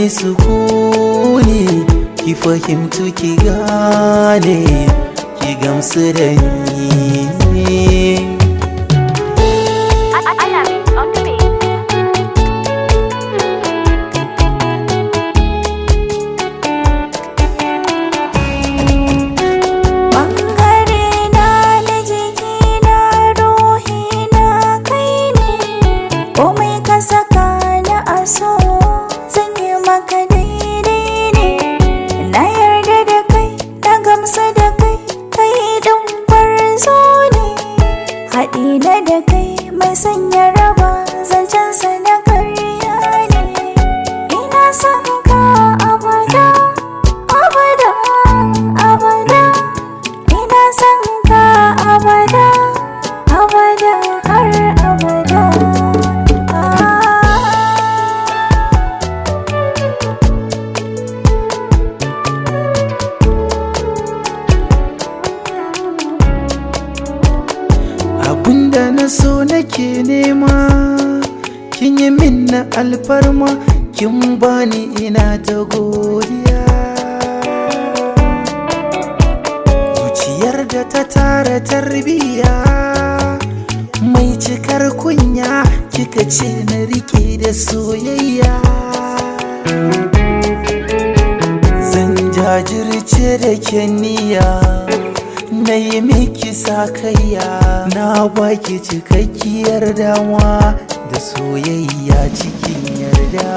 bani sukuni, ki fahimtu ki gane, ki gamsu da ni. Komai ka saka na aso zan yi maka daidai ne. Na yarda da kai, na gamsu da kai, kai ɗin gwarzo ne. Haɗi na da kai mai sanya raba zancensa na karya ne. Ina son ka abada, abada, abada. Ina son ka abada, abada, har abada. Abunda na so nake nema, kin yi min na alfarma, kin bani ina ta godiya. Zuciyar da ta tara tarbiya, mai cikar kunya, kika ce na rike da soyayya. Zan jajirce da keniya, na yi miki sakayya, na baki cikakkiyar dama da soyayya cikin yarda.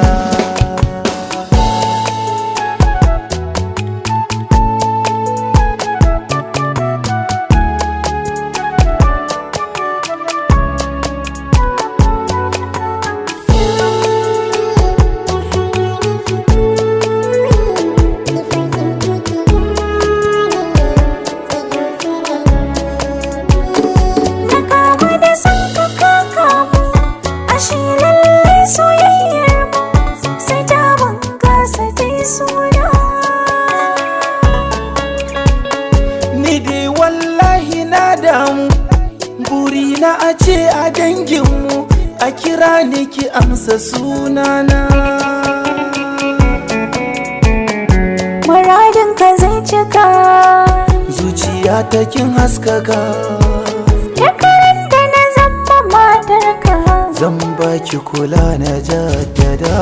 Ni dai wallahi na damu, burina a ce a danginmu a kira ni ki amsa sunana. Muradinka zai cika, zuciya ta kin haskaka. Shekarun da na zama matarka, zan baki kula na jaddada.